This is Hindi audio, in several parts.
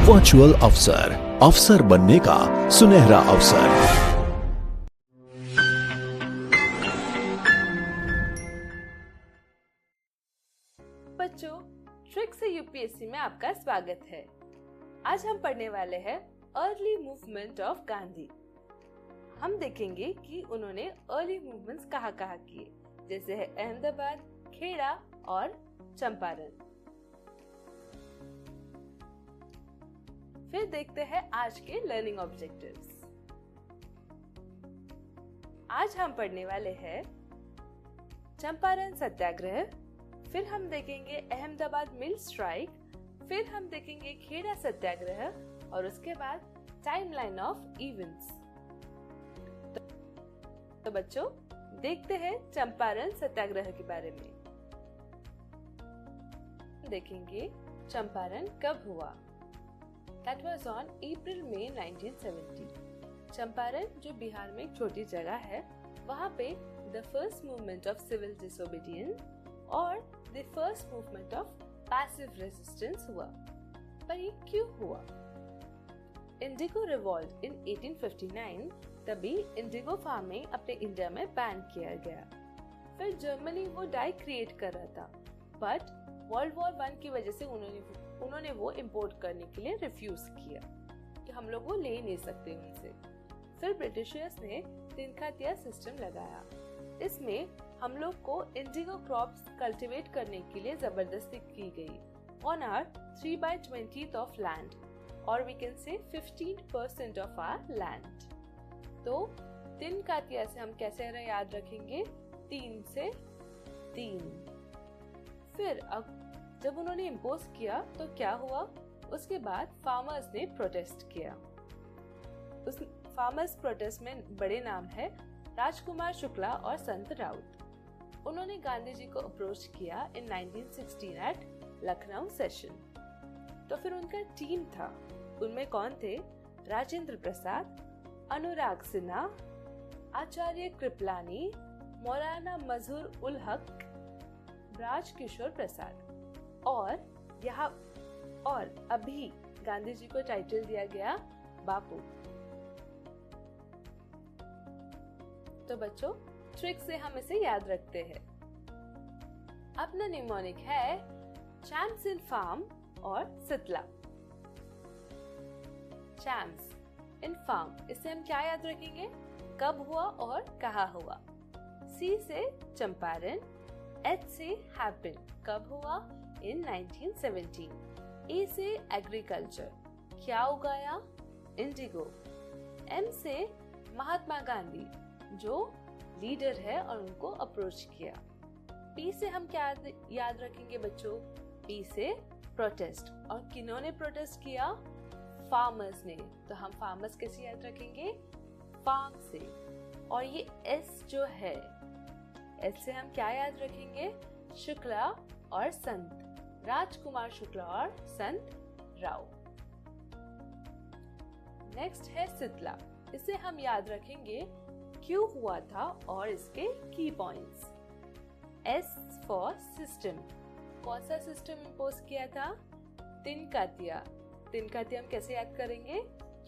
वर्चुअल अफसर, अफसर बनने का सुनहरा अवसर। बच्चों, ट्रिक से यूपीएससी में आपका स्वागत है। आज हम पढ़ने वाले हैं अर्ली मूवमेंट ऑफ गांधी। हम देखेंगे कि उन्होंने अर्ली मूवमेंट्स कहाँ किए, जैसे है अहमदाबाद, खेड़ा और चंपारण। फिर देखते हैं आज के लर्निंग ऑब्जेक्टिव्स। आज हम पढ़ने वाले हैं चंपारण सत्याग्रह, फिर हम देखेंगे अहमदाबाद मिल स्ट्राइक, फिर हम देखेंगे खेड़ा सत्याग्रह और उसके बाद टाइमलाइन ऑफ इवेंट्स। तो बच्चों, देखते हैं चंपारण सत्याग्रह के बारे में। देखेंगे चंपारण कब हुआ। That was on April May 1970. Champaran, जो बिहार में एक छोटी जगह है, वहाँ पे the first movement of civil disobedience और the first movement of passive resistance हुआ। पर ये क्यों हुआ? इंडिगो रिवॉल्ट इन 1859, तभी इंडिगो फार्मिंग अपने इंडिया में बैन किया गया। फिर जर्मनी वो डाई क्रिएट कर रहा था, बट वर्ल्ड वॉर 1 की वजह से उन्होंने वो इंपोर्ट करने के लिए रिफ्यूज किया कि हम लोग वो ले नहीं सकते उनसे। फिर ब्रिटिशर्स ने तिनखातिया सिस्टम लगाया। इसमें हम लोग को इंडिगो क्रॉप्स कल्टीवेट करने के लिए जबरदस्ती की गई ऑन आवर 3/20 ऑफ लैंड, और we can say 15% of our land. तो तिनखातिया से हम कैसे याद रखेंगे? 3 से 3। फिर अब जब उन्होंने इम्पोज किया तो क्या हुआ? उसके बाद फार्मर्स ने प्रोटेस्ट किया। उस फार्मर्स प्रोटेस्ट में बड़े नाम है राजकुमार शुक्ला और संत राउत। उन्होंने गांधी जी को अप्रोच किया इन 1916 एट लखनऊ सेशन। तो फिर उनका टीम था, उनमें कौन थे? राजेंद्र प्रसाद, अनुराग सिन्हा, आचार्य कृपलानी, मौलाना मजहर उल हक, ब्राज किशोर प्रसाद। और अभी गांधी जी को टाइटल दिया गया बापू। तो बच्चों, ट्रिक से हम इसे याद रखते हैं। अपना निमोनिक है चैम्प्स इन फार्म और सितला। चैम्प्स इन फार्म, इससे हम क्या याद रखेंगे? कब हुआ और कहाँ हुआ। सी से चंपारण, एच से हैपन, कब हुआ? इन 1917। ए से एग्रीकल्चर, क्या उगाया? इंडिगो। एम से महात्मा गांधी, जो लीडर है और उनको अप्रोच किया। पी से हम क्या याद रखेंगे बच्चों? पी से प्रोटेस्ट, और किन्होंने प्रोटेस्ट किया? फार्मर्स ने। तो हम फार्मर्स कैसे याद रखेंगे? फार्म से। और ये एस जो है, एस से हम क्या याद रखेंगे? शुक्ला और संत, राजकुमार शुक्ला और संत राव। नेक्स्ट है सितला, इसे हम याद रखेंगे क्यों हुआ था और इसके की पॉइंट्स। एस फॉर सिस्टम, कौन सा सिस्टम इंपोज किया था? तिनखातिया। तिनखातिया हम कैसे याद करेंगे?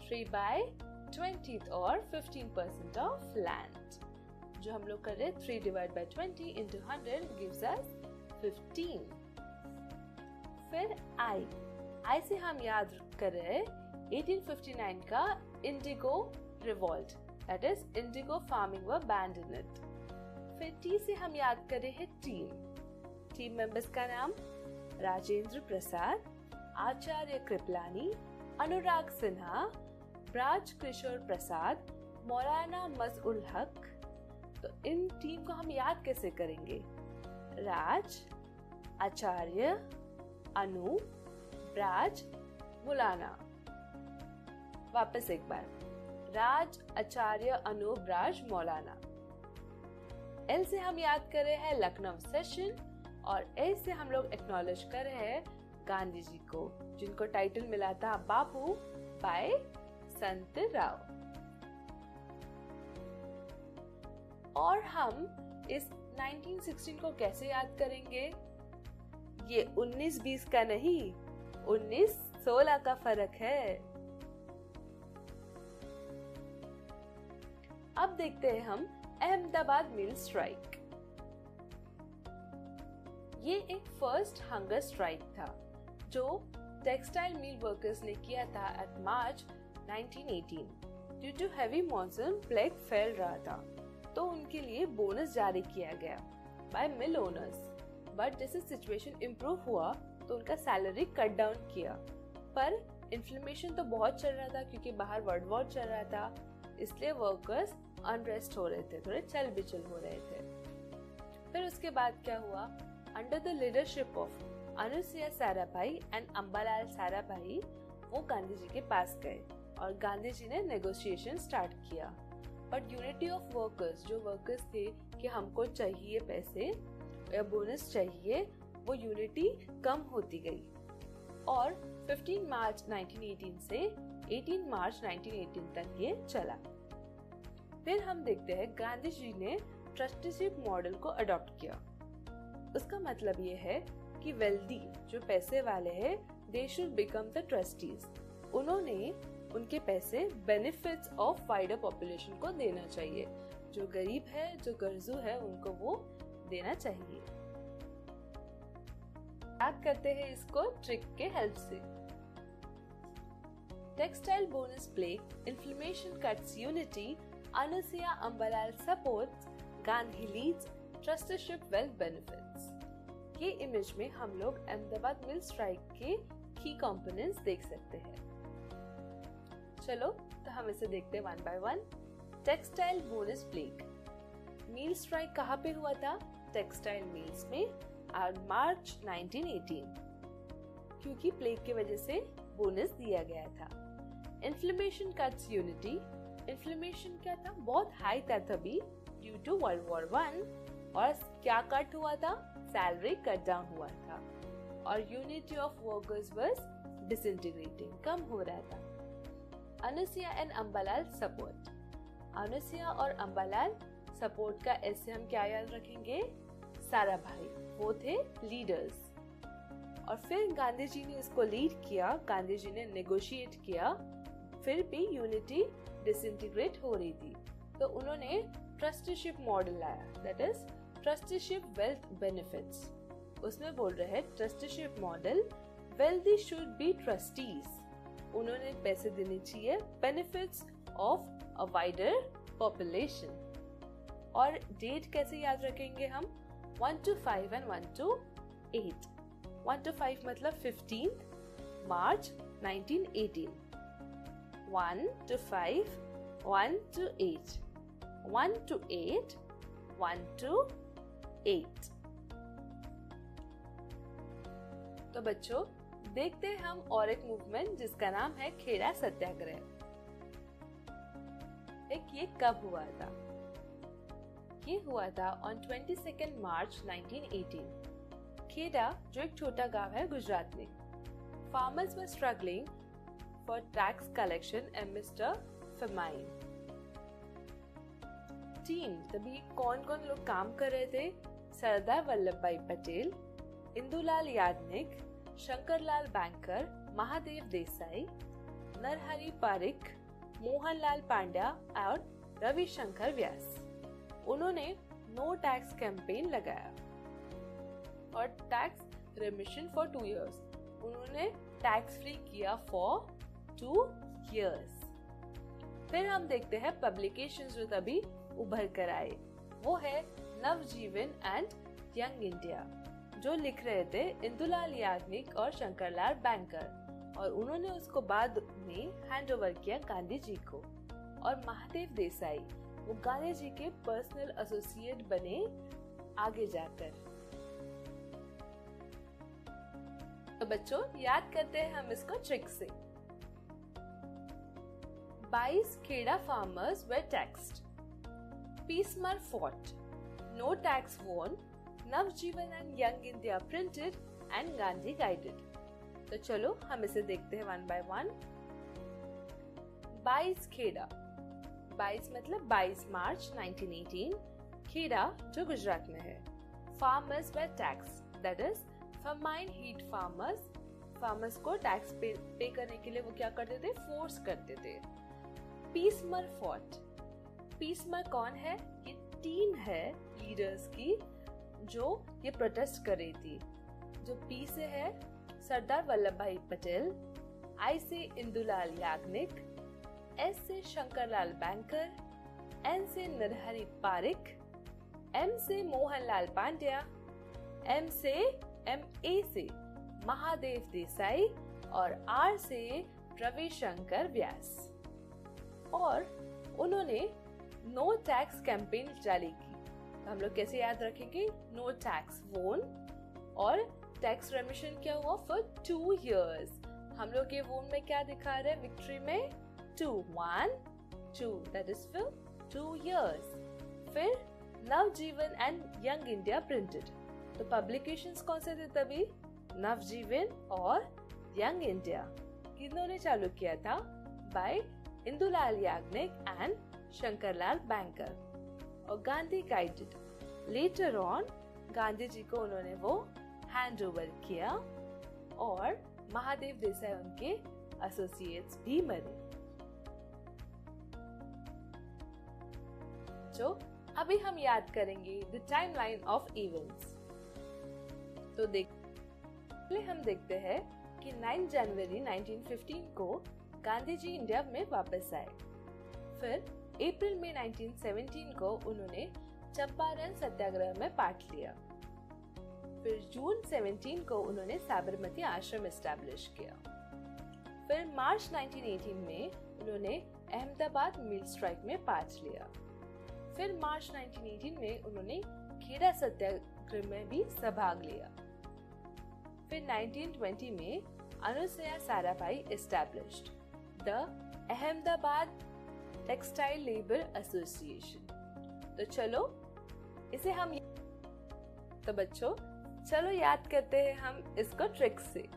3/20 और 15% ऑफ लैंड। जो हम लोग कर रहे 3/20 into 100 gives us 15। फिर आई से हम याद कर रहे 1859 का Indigo revolt, that is Indigo farming were band in it. फिर टी से हम याद कर रहे हैं टीम मेंबर्स का नाम राजेंद्र प्रसाद, आचार्य कृपलानी, अनुराग सिन्हा, ब्राज किशोर प्रसाद, मौलाना मजहर उल हक। तो इन टीम को हम याद कैसे करेंगे? राज, आचार्य, अनु, ब्राज, मौलाना। वापस एक बार, राज, आचार्य, अनु, ब्राज, मौलाना। एल से हम याद कर रहे हैं लखनऊ सेशन, और ए से हम लोग एक्नॉलेज कर रहे हैं गांधी जी को, जिनको टाइटल मिला था बापू बाय संत राव। और हम इस 1916 को कैसे याद करेंगे? ये 19-20 का नहीं, 19-16 का फर्क है। अब देखते हैं हम अहमदाबाद मिल स्ट्राइक। ये एक फर्स्ट हंगर स्ट्राइक था जो टेक्सटाइल मिल वर्कर्स ने किया था eight March 1918। Due to heavy monsoon plague फैल रहा था, तो उनके लिए बोनस जारी किया गया बाय मिल ओनर्स। बट जैसे सिचुएशन इम्प्रूव हुआ तो उनका सैलरी कट डाउन किया। पर इन्फ्लेमेशन तो बहुत चल रहा था क्योंकि बाहर वर्ल्ड वॉर चल रहा था, इसलिए वर्कर्स अनरेस्ट हो रहे थे, थोड़े चल बिचल हो रहे थे। फिर उसके बाद क्या हुआ? Under the leadership of Anusuya Sarabhai and Ambalal Sarabhai वो गांधी जी के पास गए और गांधी जी ने नेगोशिएशन स्टार्ट किया। बट यूनिटी ऑफ वर्कर्स, जो वर्कर्स थे कि हमको चाहिए पैसे या बोनस चाहिए, वो यूनिटी कम होती गई और 15 मार्च 1918 से 18 मार्च 1918 तक ये चला। फिर हम देखते हैं गांधी जी ने ट्रस्टीशिप मॉडल को अडॉप्ट किया। उसका मतलब ये है कि वेल्दी, जो पैसे वाले हैं, they should become the trustees. उन्होंने उनके पैसे बेनिफिट्स ऑफ वाइडर पॉपुलेशन को देना चाहिए। जो गरीब है, जो गर्जू है, उनको वो देना चाहिए। याद करते हैं इसको ट्रिक के हेल्प से। Textile bonus plague, inflammation cuts unity, Anusuya Ambalal supports, Gandhi leads, trusteeship wealth benefits. ये इमेज में हम लोग अहमदाबाद मिल स्ट्राइक के की कंपोनेंट्स देख सकते हैं। चलो तो हम इसे देखते हैं one by one. Textile bonus plague. Mill strike कहाँ पे हुआ था? टेक्सटाइल मिल्स में मार्च 1918, क्योंकि प्लेग की वजह से बोनस दिया गया था। Inflammation cuts unity. इन्फ्लेमेशन क्या था? बहुत हाई था तभी ड्यू टू वर्ल्ड वॉर 1। और क्या कट हुआ था? सैलरी कट डाउन हुआ था और unity of workers was disintegrating, कम हो रहा था। Anusuya and Ambalal support. अनुसुया और अंबालाल सपोर्ट का ऐसे हम क्या याद रखेंगे? साराभाई, वो थे लीडर्स। और फिर गांधी जी ने इसको लीड किया, गांधी जी ने नेगोशिएट किया, फिर भी यूनिटी डिसइंटीग्रेट हो रही थी, तो उन्होंने ट्रस्टीशिप मॉडल लाया, that is trusteeship wealth benefits. उसमें बोल रहे हैं trusteeship model, wealthy should be trustees. उन्होंने पैसे देने चाहिए, benefits of a wider population. और डेट कैसे याद रखेंगे हम? 1 to 5 and 1 to 8। 1 to 5 मतलब 15 मार्च 1918। 1 to 5, 1 to 8, 1 to 8, 1 to 8। तो बच्चों देखते हैं हम और एक मूवमेंट जिसका नाम है खेड़ा सत्याग्रह। ये कब हुआ था? ये हुआ था ऑन 22 मार्च 1918। खेड़ा जो एक छोटा गांव है गुजरात में। Farmers were struggling for tax collection amidst a famine. Team तभी कौन कौन लोग काम कर रहे थे? सरदार वल्लभ भाई पटेल, इंदुलाल याग्निक, शंकरलाल बैंकर, महादेव देसाई, नरहरि पारिख, मोहनलाल पांड्या और रविशंकर व्यास। उन्होंने नो टैक्स कैंपेन लगाया और टैक्स रिमिशन फॉर 2 years। उन्होंने टैक्स फ्री किया फॉर 2 years। फिर हम देखते हैं पब्लिकेशंस जो तभी उभर कर आए, वो है नवजीवन एंड यंग इंडिया, जो लिख रहे थे इंदुलाल याग्निक और शंकरलाल बैंकर, और उन्होंने उसको बाद में हैंड ओवर किया गांधी जी को। और महादेव देसाई वो गांधी जी के पर्सनल एसोसिएट बने आगे जाकर। तो बच्चों याद करते हैं हम इसको ट्रिक से। 22 Kheda farmers were taxed, Peacemer fought, no tax won, Navajivan and young India printed and Gandhi guided. तो चलो हम इसे देखते हैं वन बाय वन। 22 खेड़ा, 22 मतलब 22 मार्च 1918 खेड़ा जो गुजरात में है। Farmers were tax, that is famine hit farmers, farmers को टैक्स पे करने के लिए वो क्या करते थे, फोर्स करते थे। पीसमर फॉट, पीसमर कौन है, ये टीम है लीडर्स की जो ये प्रोटेस्ट कर रही थी। जो पी से है सरदार वल्लभ भाई पटेल, आई से इंदुलाल याग्निक, एस से शंकरलाल बैंकर, एन से नरहरि पारिक, एम से मोहनलाल पांड्या, एम ए से महादेव देसाई और आर से रविशंकर व्यास। और उन्होंने नो टैक्स कैंपेन जारी की। तो हम लोग कैसे याद रखेंगे, नो टैक्स वोन और टैक्स रेमिशन क्या हुआ फॉर 2 years। हम लोग ये वोन में क्या दिखा रहे हैं, विक्ट्री में 2 1 2 दैट इज फॉर 2 years। फिर नवजीवन एंड यंग इंडिया प्रिंटेड, तो पब्लिकेशंस कौन से थे तभी, नवजीवन और यंग इंडिया। किन्होंने चालू किया था, बाय इंदुलाल याग्निक एंड शंकरलाल बैंकर। और Gandhi guided, later on Gandhi ji को उन्होंने वो हैंड ओवर किया और महादेव देसाई उनके एसोसिएट्स भी बने। जो अभी हम याद करेंगे द टाइमलाइन ऑफ इवेंट्स। तो पहले हम देखते हैं कि 9 जनवरी 1915 को गांधी जी इंडिया में वापस आए। फिर अप्रैल में 1917 को उन्होंने चंपारण सत्याग्रह में पार्ट लिया। फिर जून 17 को उन्होंने साबरमती आश्रम एस्टैब्लिश किया। फिर मार्च 1918 में उन्होंने अहमदाबाद मिल स्ट्राइक में पार्ट लिया। फिर मार्च 1918 में उन्होंने खेड़ा सत्याग्रह में भी सहभाग लिया। फिर 1920 में Anusuya Sarabhai established the Ahmedabad textile labour association. तो चलो इसे हम, तो बच्चों चलो याद करते हैं हम इसको ट्रिक से।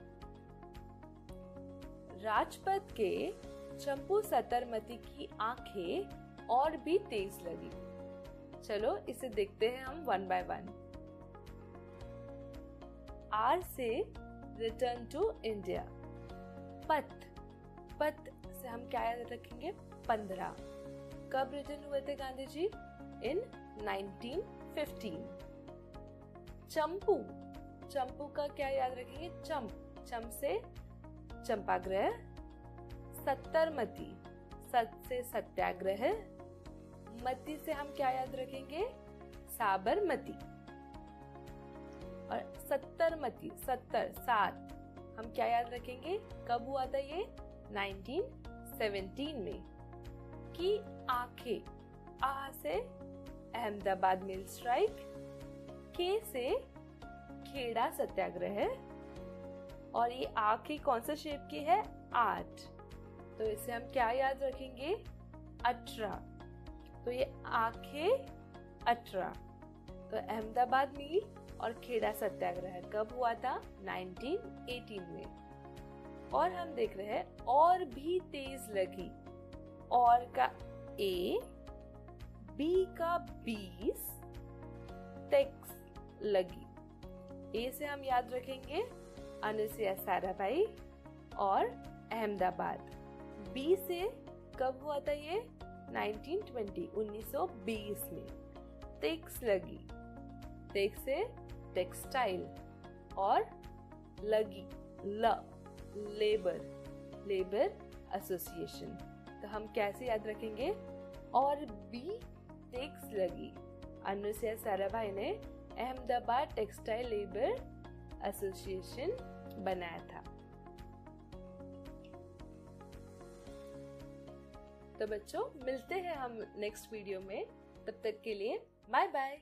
राजपथ के चंपू सतरमती की आंखें और भी तेज लगी। चलो इसे देखते हैं हम 1 by 1। आर से रिटर्न टू इंडिया। पथ, पथ से हम क्या याद रखेंगे, 15। कब रिटर्न हुए थे गांधी जी, इन 1915। चंपू, चंपू का क्या याद रखेंगे, चंप, चंप से चंपाग्रह। सत्तरमती, सत से सत्याग्रह। मती से हम क्या याद रखेंगे, साबरमती। और सत्तरमती, 70 7 हम क्या याद रखेंगे, कब हुआ था ये, 1917 में। की आंखें, आ से अहमदाबाद मिल स्ट्राइक, के से खेड़ा सत्याग्रह, और ये आंखें कौन सा शेप की है, 8। तो इसे हम क्या याद रखेंगे, 18। तो ये आंखें 18। तो अहमदाबाद मिल और खेड़ा सत्याग्रह कब हुआ था, 1918 में। और हम देख रहे हैं और भी तेज लगी, और का A, B का 20, टेक्स लगी। A से हम याद रखेंगे अनुसुया साराभाई और अहमदाबाद। B से कब हुआ था ये, 1920 में। टेक्स लगी, टेक्स से टेक्सटाइल, और लगी लेबर, लेबर एसोसिएशन। तो हम कैसे याद रखेंगे, और भी टेक्स लगी। अनुसुया साराभाई ने अहमदाबाद टेक्सटाइल लेबर एसोसिएशन बनाया था। तो बच्चों मिलते हैं हम नेक्स्ट वीडियो में, तब तक के लिए बाय बाय।